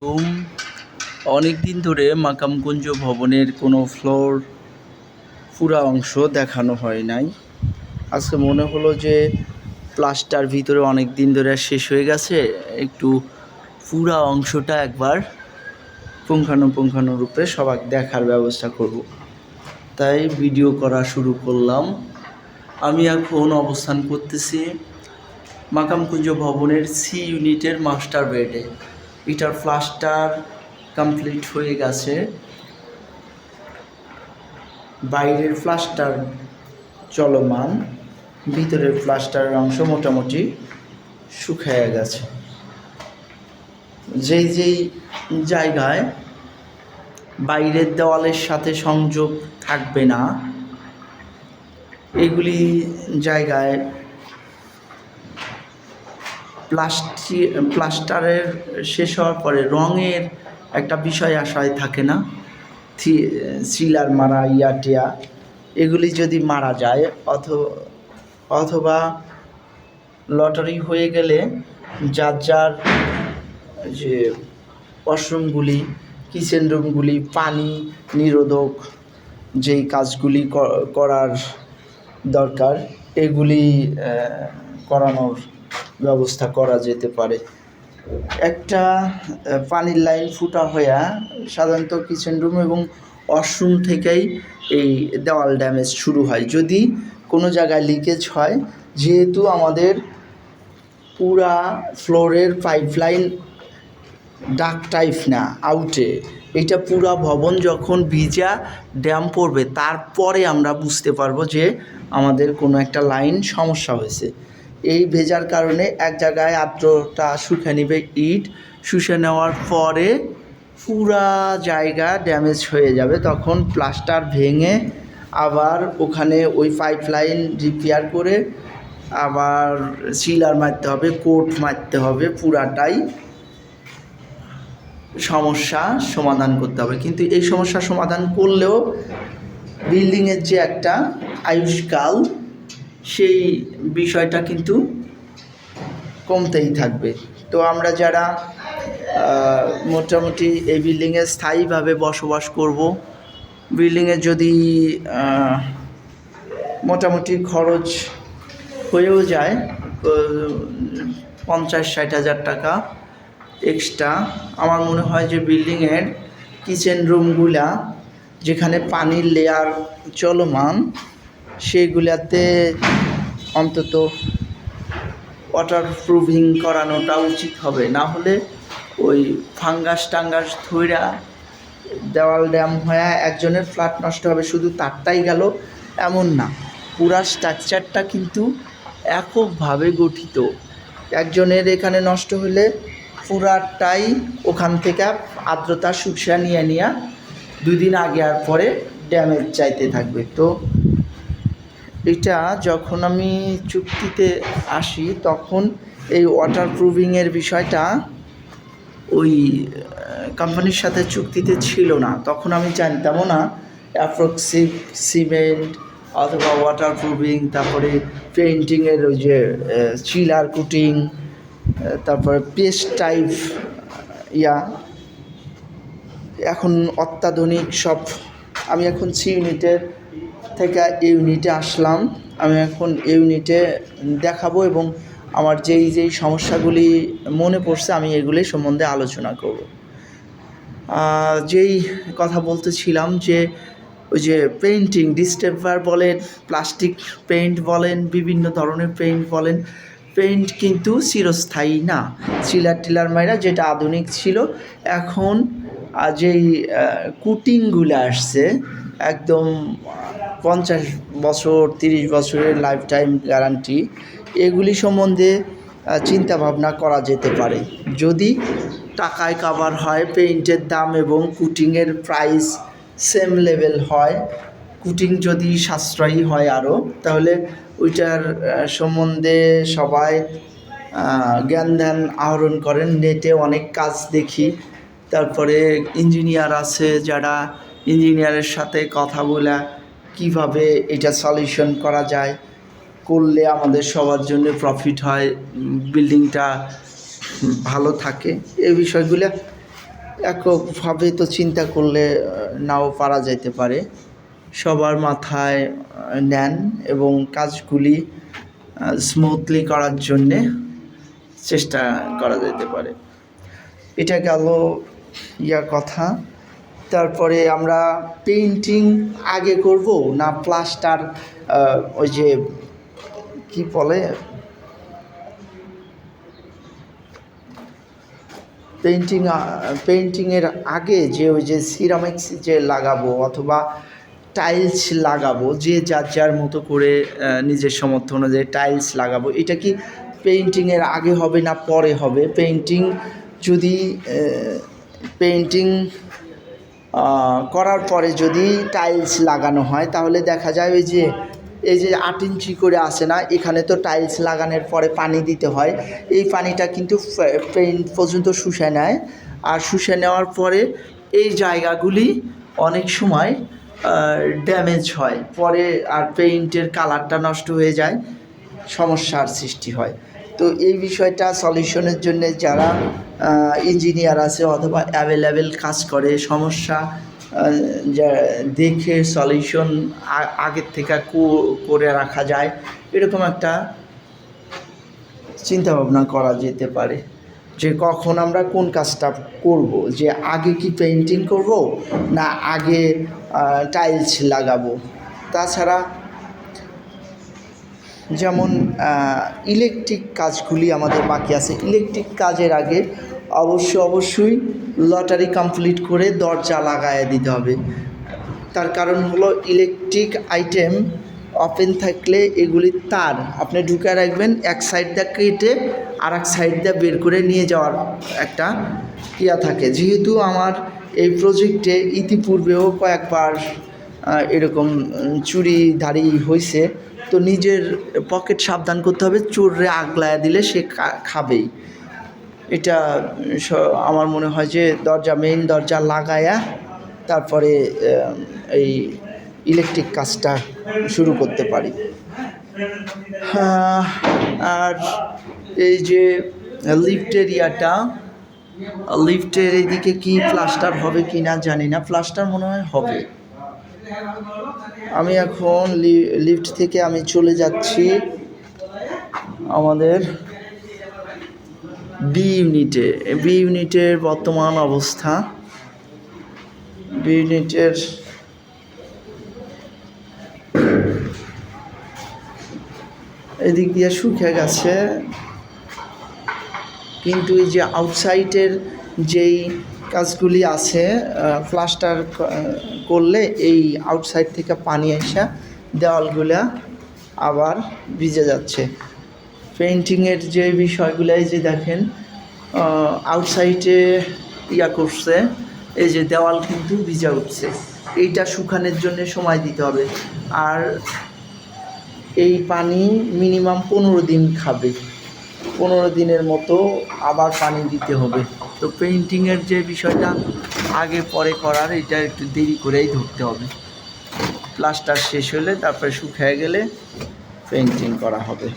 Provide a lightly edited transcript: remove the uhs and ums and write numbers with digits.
তুম অনেক দিন ধরে মাকামকুঞ্জ ভবনের কোনো ফ্লোর পুরা অংশ দেখানো হয় নাই। আজকে মনে হলো যে প্লাস্টার ভিতরে অনেক দিন ধরে শেষ হয়ে গেছে, একটু পুরা অংশটা একবার পুঙ্খানুপুঙ্খানুরূপে সবাই দেখার ব্যবস্থা করব। তাই ভিডিও করা শুরু করলাম। আমি এখন অবস্থান করতেছি মাকামকুঞ্জ ভবনের সি ইউনিটের মাস্টার বেডে। এটার প্লাস্টার কমপ্লিট হয়ে গেছে, বাইরের প্লাস্টার চলমান, ভিতরের প্লাস্টারের অংশ মোটামুটি শুকিয়ে গেছে। যেই জায়গায় বাইরের দেওয়ালের সাথে সংযোগ থাকবে না, এগুলি জায়গায় প্লাস্টারের শেষ হওয়ার পরে রঙের একটা বিষয় আশায় থাকে না, সিলার মারা টিয়া, এগুলি যদি মারা যায় অথবা লটারি হয়ে গেলে যার যে ওয়াশরুমগুলি, কিচেন রুমগুলি পানি নিরোধক যেই কাজগুলি করার দরকার, এগুলি করানোর ব্যবস্থা করা যেতে পারে। একটা পানির লাইন ফুটা হয়ে সাধারণত কিচেন রুম এবং ওয়াশরুম থেকেই এই দেওয়াল ড্যামেজ শুরু হয় যদি কোনো জায়গায় লিকেজ হয়। যেহেতু আমাদের পুরা ফ্লোরের পাইপলাইন ডাক টাইপ না, আউটে, এটা পুরা ভবন যখন ভিজা ড্যাম পড়বে তারপরে আমরা বুঝতে পারবো যে আমাদের কোনো একটা লাইন সমস্যা হয়েছে। এই ভেজার কারণে এক জায়গায় আর্দ্রতা শুষে নেবে, ইট শুষে নেওয়ার পরে পুরা জায়গা ড্যামেজ হয়ে যাবে। তখন প্লাস্টার ভেঙে আবার ওখানে ওই পাইপলাইন রিপেয়ার করে আবার সিলার মারতে হবে, কোট মারতে হবে, পুরাটাই সমস্যা সমাধান করতে হবে। কিন্তু এই সমস্যা সমাধান করলেও বিল্ডিংয়ের যে একটা আয়ুষ্কাল, সেই বিষয়টা কিন্তু কমতেই থাকবে। তো আমরা যারা মোটামুটি এই বিল্ডিংয়ে স্থায়ীভাবে বসবাস করব, বিল্ডিংয়ে যদি মোটামুটি খরচ হয়েও যায় 50-60 হাজার টাকা এক্সট্রা, আমার মনে হয় যে বিল্ডিংয়ের কিচেন রুমগুলা যেখানে পানির লেয়ার চলমান, সেইগুলাতে অন্তত ওয়াটার প্রুফিং করানোটা উচিত হবে। না হলে ওই ফাঙ্গাস টাঙ্গাস ধইরা দেওয়াল ড্যাম হয়ে একজনের ফ্ল্যাট নষ্ট হবে, শুধু তারটাই গেল এমন না, পুরা স্ট্রাকচারটা কিন্তু এককভাবে গঠিত। একজনের এখানে নষ্ট হলে পুরাটাই ওখান থেকে আর্দ্রতা শুষা নিয়ে 2 দিন আগে আর পরে ড্যামেজ চাইতে থাকবে। তো এটা যখন আমি চুক্তিতে আসি তখন এই ওয়াটার প্রুফিংয়ের বিষয়টা ওই কোম্পানির সাথে চুক্তিতে ছিল না। তখন আমি জানতামও না অ্যাপ্রক্সিভ সিমেন্ট অথবা ওয়াটার প্রুফিং, তারপরে পেইন্টিংয়ের ওই যে চিলার কুটিং, তারপরে পেস্ট টাইপ এখন অত্যাধুনিক সব। আমি এখন সি ইউনিটের থেকে ইউনিটে আসলাম, আমি এখন ইউনিটে দেখাবো এবং আমার যেই সমস্যাগুলি মনে পড়ছে আমি এগুলি সম্বন্ধে আলোচনা করব। যেই কথা বলতেছিলাম যে ওই যে পেইন্টিং, ডিস্টেম্পার বলেন, প্লাস্টিক পেইন্ট বলেন, বিভিন্ন ধরনের পেইন্ট বলেন, পেইন্ট কিন্তু চিরস্থায়ী না। সিলার টিলার মাইরা যেটা আধুনিক ছিল, এখন যেই কুটিংগুলো আসছে একদম 50 বছর 30 বছরের লাইফ টাইম গ্যারান্টি, এগুলি সম্বন্ধে চিন্তা ভাবনা করা যেতে পারে যদি টাকায় কাভার হয়। পেইন্টের দাম এবং কুটিংয়ের প্রাইস সেম লেভেল হয়, কুটিং যদি সাশ্রয়ী হয় আরও, তাহলে ওইটার সম্বন্ধে সবাই জ্ঞান ধ্যান আহরণ করেন। নেটে অনেক কাজ দেখি, তারপরে ইঞ্জিনিয়ার আছে যারা ইঞ্জিনিয়ারের সাথে কথা বলে কিভাবে এটা সলিউশন করা যায়, করলে আমাদের সবার জন্য প্রফিট হয়, বিল্ডিংটা ভালো থাকে, এই বিষয়গুলো এককভাবে তো চিন্তা করলে নাও পারা যেতে পারে। সবার মাথায় নেন এবং কাজগুলি স্মুথলি করার জন্যে চেষ্টা করা যেতে পারে। এটা গেল কথা। তারপরে আমরা পেইন্টিং আগে করব না প্লাস্টার, ওই যে কি বলে, পেইন্টিংয়ের আগে যে ওই যে সিরামিক্স যে লাগাবো অথবা টাইলস লাগাবো, যে যার যার মতো করে নিজের সামর্থ্য অনুযায়ী টাইলস লাগাবো, এটা কি পেইন্টিংয়ের আগে হবে না পরে হবে? পেইন্টিং করার পরে যদি টাইলস লাগানো হয় তাহলে দেখা যায় ওই যে এই যে 8 ইঞ্চি করে আসে না, এখানে তো টাইলস লাগানোর পরে পানি দিতে হয়। এই পানিটা কিন্তু পেইন্ট পর্যন্ত শুষে নেয়, আর শুষে নেওয়ার পরে এই জায়গাগুলি অনেক সময় ড্যামেজ হয়, পরে আর পেইন্টের কালারটা নষ্ট হয়ে যায়, সমস্যার সৃষ্টি হয়। তো এই বিষয়টা সলিউশনের জন্য যারা ইঞ্জিনিয়ার আছে অথবা অ্যাভেলেবেল কাজ করে, সমস্যা যা দেখে সলিউশন আগের থেকে করে রাখা যায়, এরকম একটা চিন্তাভাবনা করা যেতে পারে যে কখন আমরা কোন কাজটা করব, যে আগে কি পেইন্টিং করব না আগে টাইলস লাগাবো। তাছাড়া যেমন ইলেকট্রিক কাজগুলি আমাদের বাকি আছে, ইলেকট্রিক কাজের আগে অবশ্যই লটারি কমপ্লিট করে দরজা লাগায় দিতে হবে। তার কারণ হলো ইলেকট্রিক আইটেম ওপেন থাকলে এগুলির তার আপনি ঢুকে রাখবেন, এক সাইড দিয়ে কেটে আর এক সাইড দিয়ে বের করে নিয়ে যাওয়ার একটা ক্রিয়া থাকে। যেহেতু আমার এই প্রজেক্টে ইতিপূর্বেও কয়েকবার এরকম চুরিধারি হয়েছে, তো নিজের পকেট সাবধান করতে হবে, চোরে আগলায় দিলে সে খাবেই। এটা আমার মনে হয় যে মেইন দরজা লাগায়া তারপরে এই ইলেকট্রিক কাজটা শুরু করতে পারি। আর এই যে লিফটের এইদিকে কি প্লাস্টার হবে কি না জানি না, প্লাস্টার মনে হয় হবে। আমি এখন লিফট থেকে আমি চলে যাচ্ছি আমাদের বি ইউনিটের বর্তমান অবস্থা। বি ইউনিটের এদিক দিয়ে শুকিয়ে গেছে, কিন্তু এই যে আউটসাইডের যেই কাজগুলি আছে প্লাস্টার করলে এই আউটসাইড থেকে পানি এসে দেওয়ালগুলা আবার ভিজে যাচ্ছে। পেইন্টিংয়ের যে বিষয়গুলাই যে দেখেন আউটসাইডে করছে, এই যে দেওয়াল কিন্তু ভিজে উঠছে, এইটা শুকানোর জন্য সময় দিতে হবে। আর এই পানি মিনিমাম 15 দিন খাবে, 15 দিনের মতো আবার পানি দিতে হবে। তো পেইন্টিংয়ের যে বিষয়টা আগে পরে করার, এটা একটু দেরি করেই ধরতে হবে। প্লাস্টার শেষ হলে তারপরে শুকিয়ে গেলে পেইন্টিং করা হবে।